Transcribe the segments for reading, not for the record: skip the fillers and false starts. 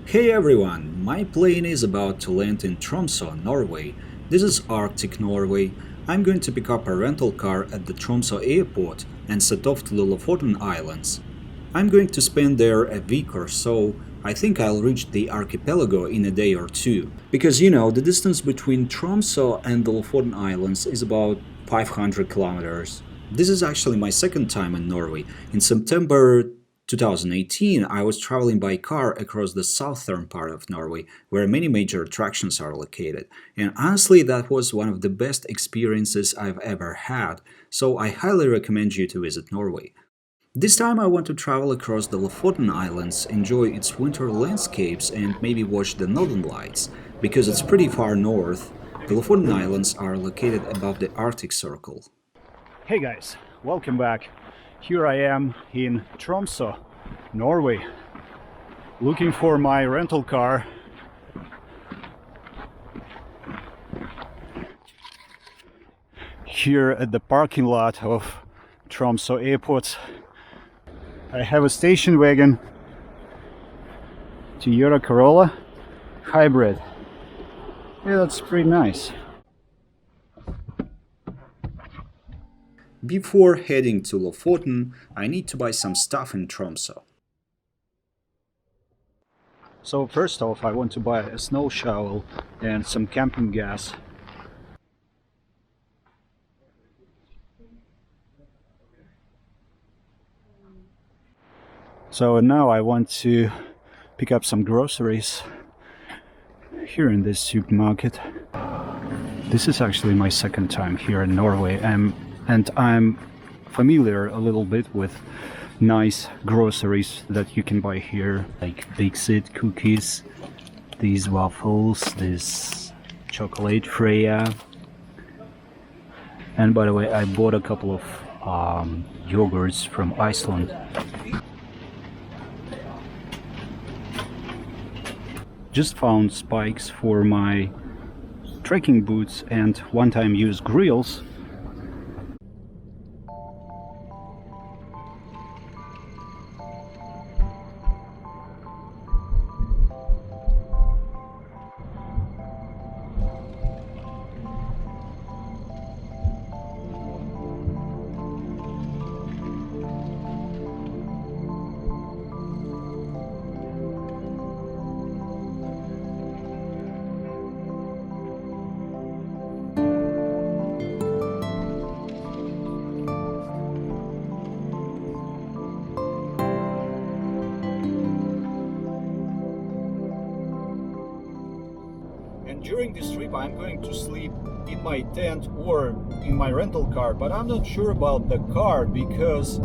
Hey everyone, my plane is about to land in Tromsø, Norway. This is Arctic Norway. I'm going to pick up a rental car at the Tromsø airport and set off to the Lofoten Islands. I'm going to spend there a week or so. I think I'll reach the archipelago in a day or two. Because the distance between Tromsø and the Lofoten Islands is about 500 kilometers. This is actually my second time in Norway. In September 2018, I was traveling by car across the southern part of Norway, where many major attractions are located. And honestly, that was one of the best experiences I've ever had, so I highly recommend you to visit Norway. This time I want to travel across the Lofoten Islands, enjoy its winter landscapes, and maybe watch the Northern Lights, because it's pretty far north. The Lofoten Islands are located above the Arctic Circle. Hey guys, welcome back. Here I am in Tromsø, Norway, looking for my rental car. Here at the parking lot of Tromsø airport, I have a station wagon, Toyota Corolla hybrid. Yeah, that's pretty nice. Before heading to Lofoten, I need to buy some stuff in Tromsø. So first off, I want to buy a snow shovel and some camping gas. So now I want to pick up some groceries here in this supermarket. This is actually my second time here in Norway, and I'm familiar a little bit with nice groceries that you can buy here, like Big cookies, these waffles, this chocolate Freya. And by the way, I bought a couple of yogurts from Iceland. Just found spikes for my trekking boots and one-time use grills. During this trip I'm going to sleep in my tent or in my rental car, but I'm not sure about the car because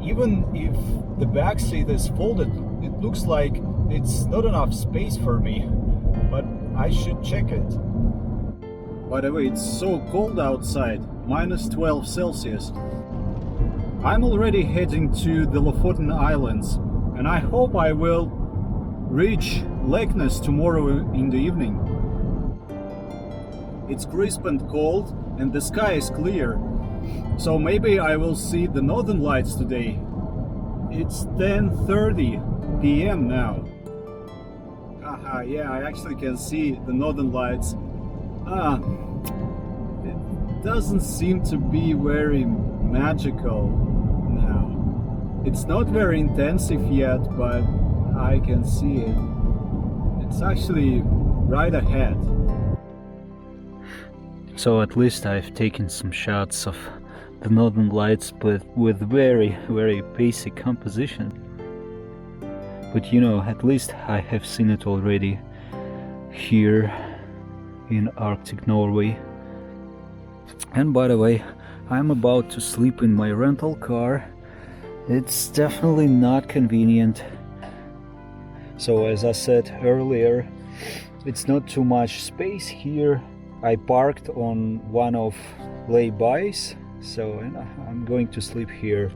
even if the back seat is folded, it looks like it's not enough space for me, but I should check it. By the way, it's so cold outside, minus 12 Celsius. I'm already heading to the Lofoten Islands and I hope I will reach Leknes tomorrow in the evening. It's crisp and cold and the sky is clear, so maybe I will see the Northern Lights today. It's 10:30 p.m. now. Yeah, I actually can see the Northern Lights. It doesn't seem to be very magical now. It's not very intensive yet, but I can see it. It's actually right ahead. So at least I've taken some shots of the Northern Lights, but with very, very basic composition. But at least I have seen it already here in Arctic Norway. And by the way, I'm about to sleep in my rental car. It's definitely not convenient. So as I said earlier, it's not too much space here. I parked on one of lay-bys, so I'm going to sleep here.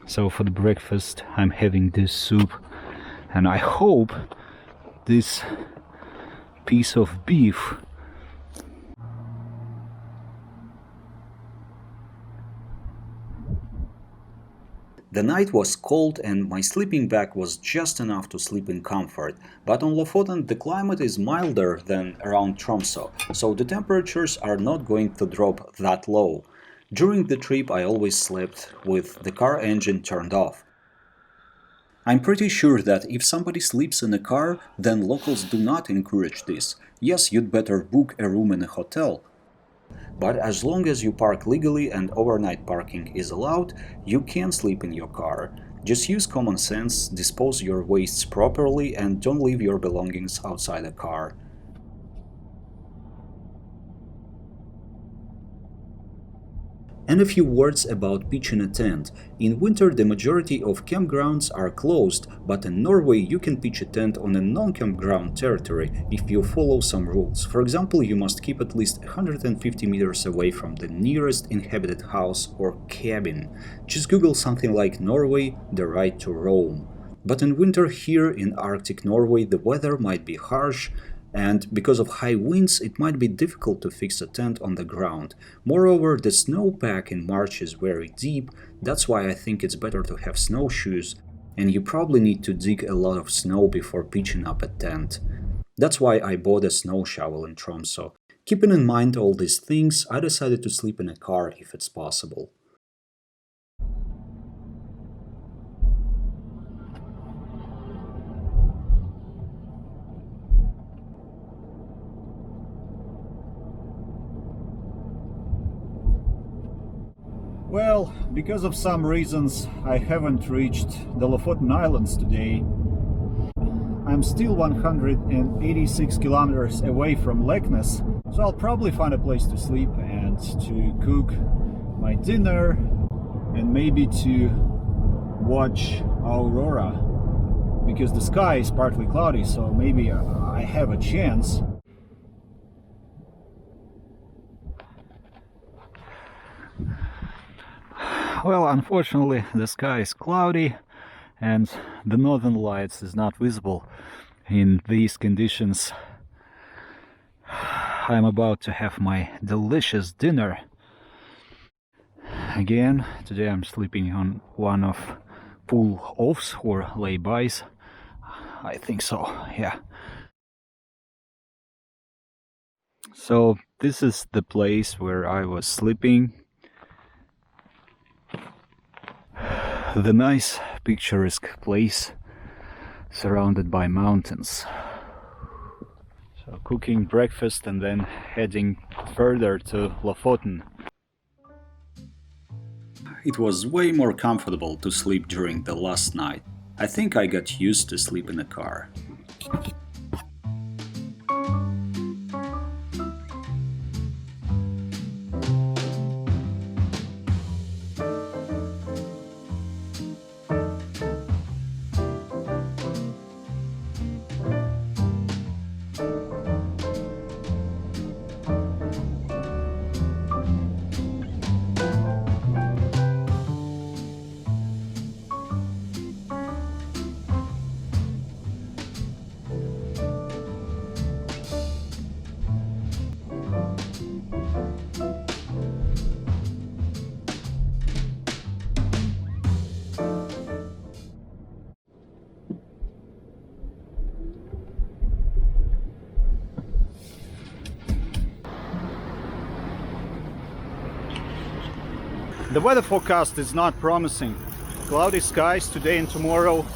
So for the breakfast I'm having this soup, and I hope this piece of beef The night was cold and my sleeping bag was just enough to sleep in comfort, but on Lofoten the climate is milder than around Tromsø, so the temperatures are not going to drop that low. During the trip I always slept with the car engine turned off. I'm pretty sure that if somebody sleeps in a car, then locals do not encourage this. Yes, you'd better book a room in a hotel. But as long as you park legally and overnight parking is allowed, you can sleep in your car. Just use common sense, dispose your wastes properly, and don't leave your belongings outside the car. And a few words about pitching a tent. In winter the majority of campgrounds are closed, but in Norway you can pitch a tent on a non-campground territory if you follow some rules. For example, you must keep at least 150 meters away from the nearest inhabited house or cabin. Just Google something like Norway, the right to roam. But in winter here in Arctic Norway the weather might be harsh, and because of high winds it might be difficult to fix a tent on the ground. Moreover, the snowpack in March is very deep, that's why I think it's better to have snowshoes, and you probably need to dig a lot of snow before pitching up a tent. That's why I bought a snow shovel in Tromsø. Keeping in mind all these things, I decided to sleep in a car if it's possible. Well, because of some reasons I haven't reached the Lofoten Islands today. I'm still 186 kilometers away from Leknes, so I'll probably find a place to sleep and to cook my dinner and maybe to watch aurora, because the sky is partly cloudy, so maybe I have a chance. Well, unfortunately, the sky is cloudy and the northern lights is not visible. In these conditions, I'm about to have my delicious dinner. Again, today I'm sleeping on one of pull-offs or lay-bys. I think so, yeah. So this is the place where I was sleeping. The nice picturesque place surrounded by mountains. So cooking breakfast and then heading further to Lofoten. It was way more comfortable to sleep during the last night. I think I got used to sleep in a car. The weather forecast is not promising. Cloudy skies today and tomorrow,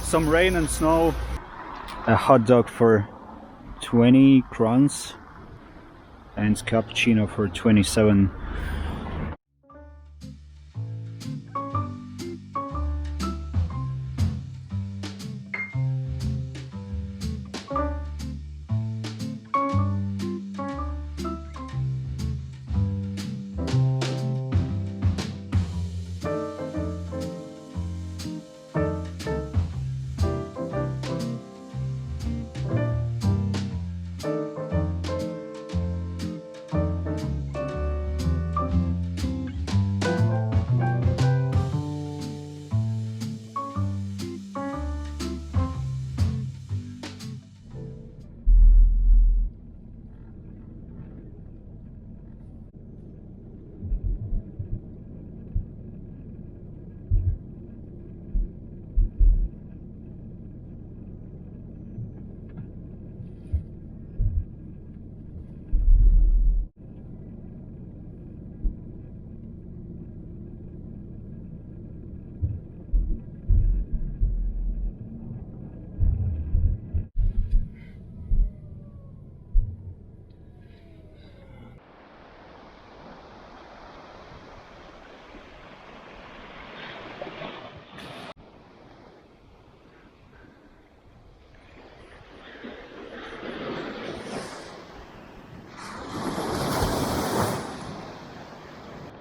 some rain and snow. A hot dog for 20 crowns and cappuccino for 27.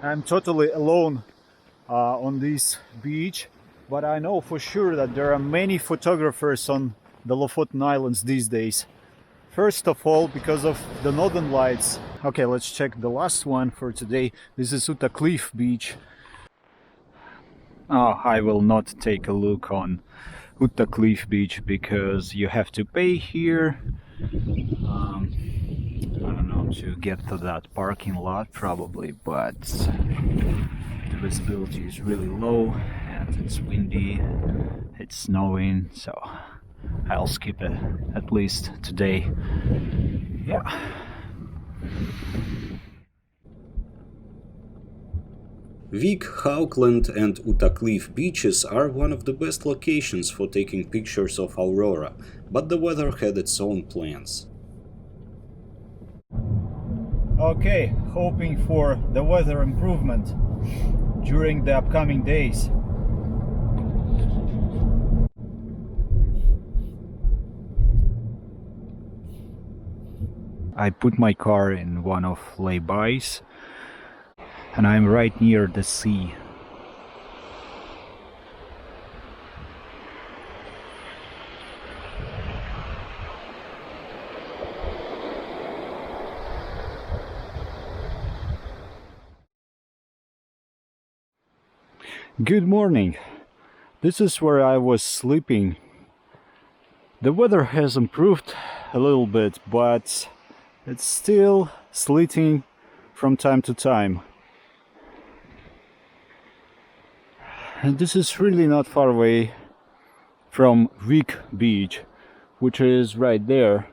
I'm totally alone on this beach, but I know for sure that there are many photographers on the Lofoten Islands these days. First of all, because of the northern lights. Okay, let's check the last one for today. This is Haukland beach. Oh, I will not take a look on Haukland beach because you have to pay here. I don't know, to get to that parking lot probably, but the visibility is really low and it's windy, it's snowing, so I'll skip it at least today. Yeah. Vik, Haukland and Haukland beaches are one of the best locations for taking pictures of aurora, but the weather had its own plans. Okay, hoping for the weather improvement during the upcoming days. I put my car in one of laybys and I'm right near the sea. Good morning. This is where I was sleeping. The weather has improved a little bit, but it's still sleeting from time to time. And this is really not far away from Vik Beach, which is right there.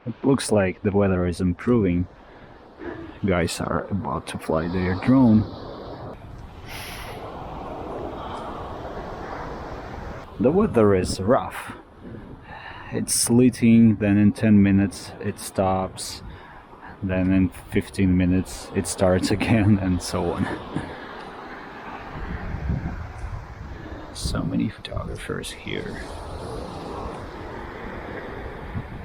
It looks like the weather is improving. Guys are about to fly their drone. The weather is rough. It's sleeting, then in 10 minutes it stops, then in 15 minutes it starts again, and so on. So many photographers here.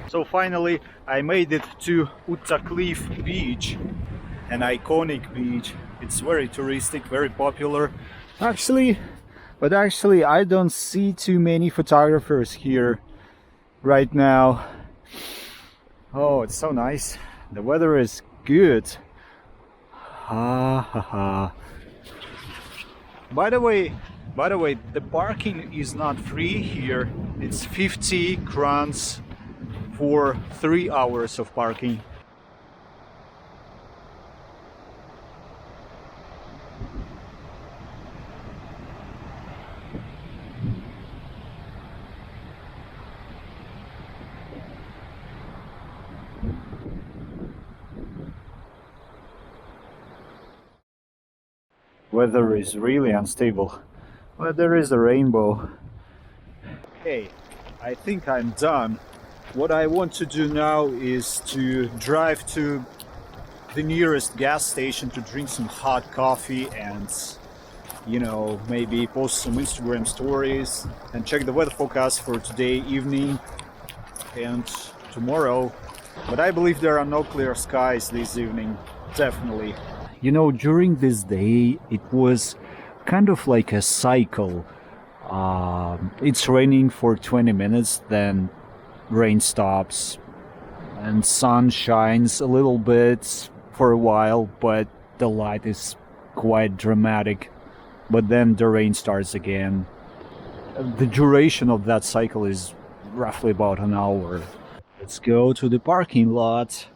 So finally I made it to Haukland beach, an iconic beach. It's very touristic, very popular. Actually I don't see too many photographers here right now. Oh, it's so nice. The weather is good. Ha ha ha. By the way, the parking is not free here. It's 50 crowns for 3 hours of parking. Weather is really unstable, but there is a rainbow. Okay, I think I'm done. What I want to do now is to drive to the nearest gas station to drink some hot coffee and, you know, maybe post some Instagram stories and check the weather forecast for today evening and tomorrow. But I believe there are no clear skies this evening, definitely. You know, during this day it was kind of like a cycle. It's raining for 20 minutes, then rain stops and sun shines a little bit for a while, but the light is quite dramatic, but then the rain starts again. The duration of that cycle is roughly about an hour. Let's go to the parking lot.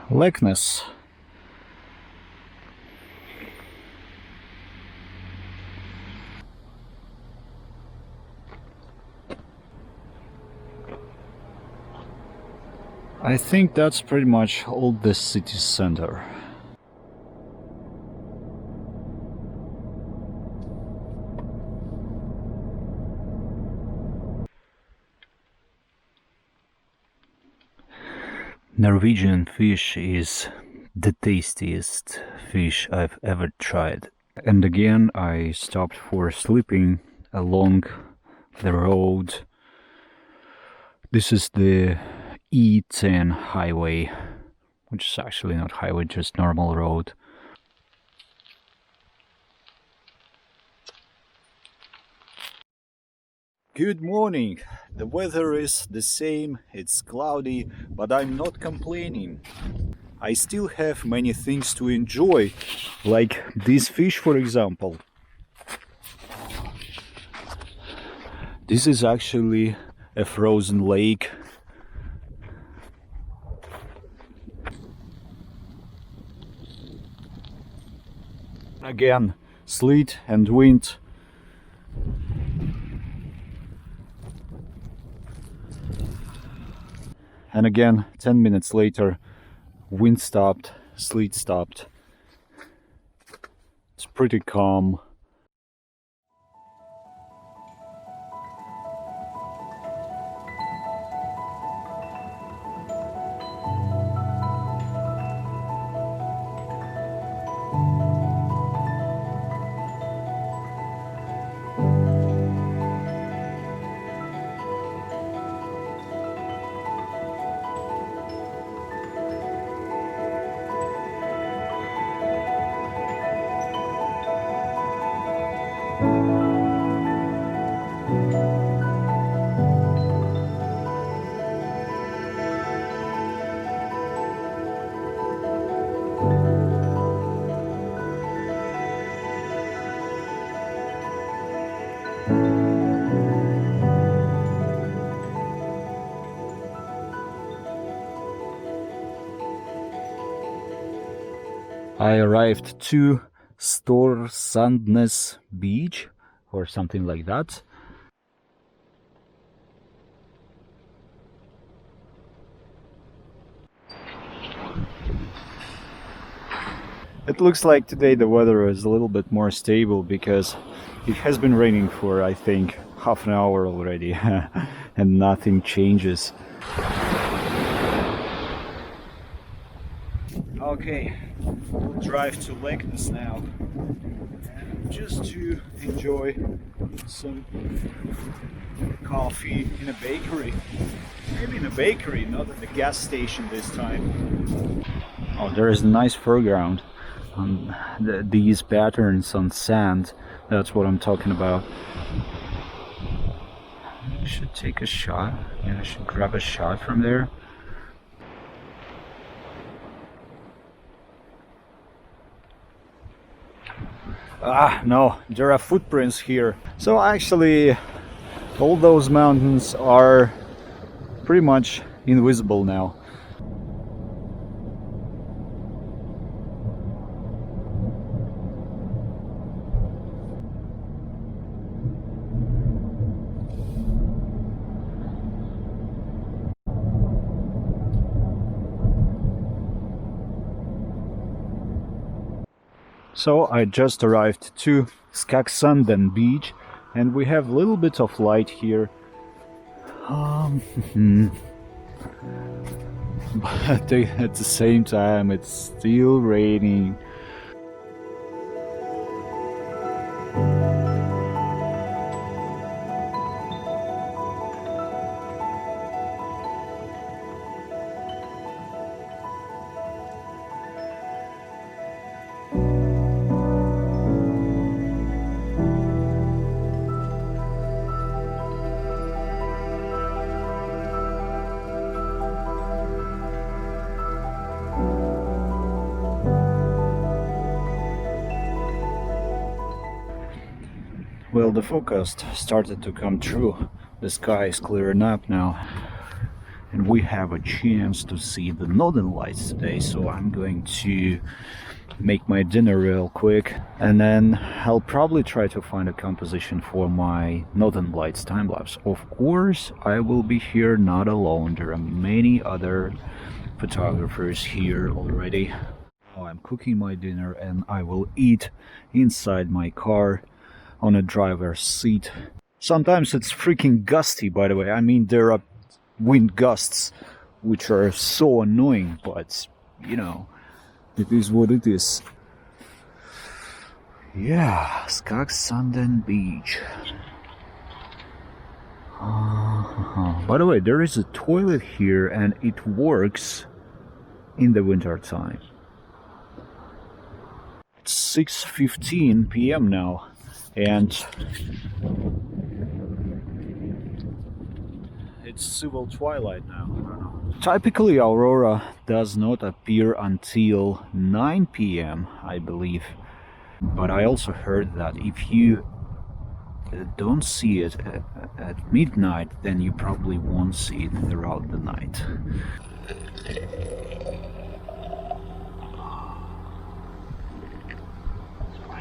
Leknes. I think that's pretty much all the city center. Norwegian fish is the tastiest fish I've ever tried. And again, I stopped for sleeping along the road. This is the E10 highway, which is actually not highway, just normal road. Good morning. The weather is the same, it's cloudy, but I'm not complaining. I still have many things to enjoy, like this fish, for example. This is actually a frozen lake. Again, sleet and wind. And again, 10 minutes later, wind stopped, sleet stopped. It's pretty calm. I arrived to Skagsanden beach or something like that. It looks like today the weather is a little bit more stable because it has been raining for, I think, half an hour already and nothing changes. Okay, we'll drive to Leknes now, just to enjoy some coffee in a bakery. Maybe in a bakery, not at the gas station this time. Oh, there is a nice foreground on these patterns on sand. That's what I'm talking about. I should take a shot. Yeah, I should grab a shot from there. Ah, no, there are footprints here. So actually, all those mountains are pretty much invisible now. So I just arrived to Skagsanden beach and we have a little bit of light here. But at the same time it's still raining. Well, the forecast started to come true. The sky is clearing up now. and we have a chance to see the northern lights today, so I'm going to make my dinner real quick, and then I'll probably try to find a composition for my northern lights time-lapse. Of course, I will be here not alone. There are many other photographers here already. Now I'm cooking my dinner and I will eat inside my car on a driver's seat. Sometimes it's freaking gusty, by the way. I mean, there are wind gusts which are so annoying, but you know, it is what it is. Yeah, Skagsanden beach. By the way, there is a toilet here and it works in the winter time. It's 6:15 p.m. now, and it's civil twilight now. Typically, aurora does not appear until 9 p.m., I believe. But I also heard that if you don't see it at midnight, then you probably won't see it throughout the night.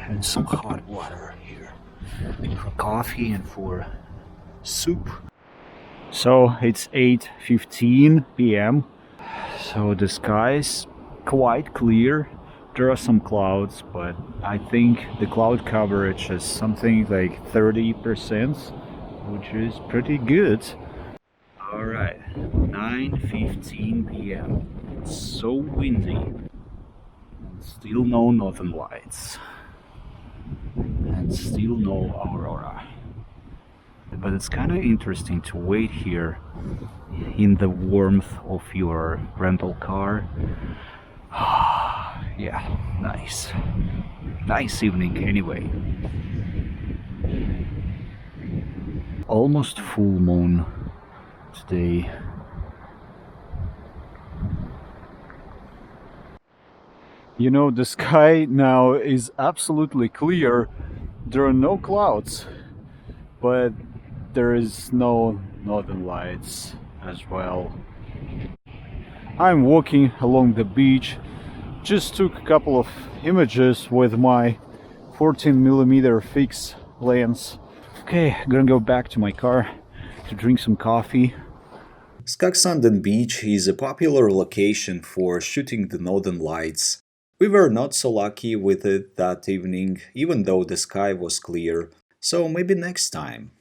And some hot water here for coffee and for soup. So it's 8:15 p.m. So the sky's quite clear. There are some clouds, but I think the cloud coverage is something like 30%, which is pretty good. Alright, 9:15 p.m. It's so windy. Still no northern lights. And still no aurora. But it's kind of interesting to wait here in the warmth of your rental car. Yeah, nice. Nice evening anyway. Almost full moon today. You know, the sky now is absolutely clear. There are no clouds, but there is no northern lights as well. I'm walking along the beach. Just took a couple of images with my 14mm fixed lens. Okay, I'm gonna go back to my car to drink some coffee. Skagsanden Beach is a popular location for shooting the northern lights. We were not so lucky with it that evening, even though the sky was clear, so maybe next time.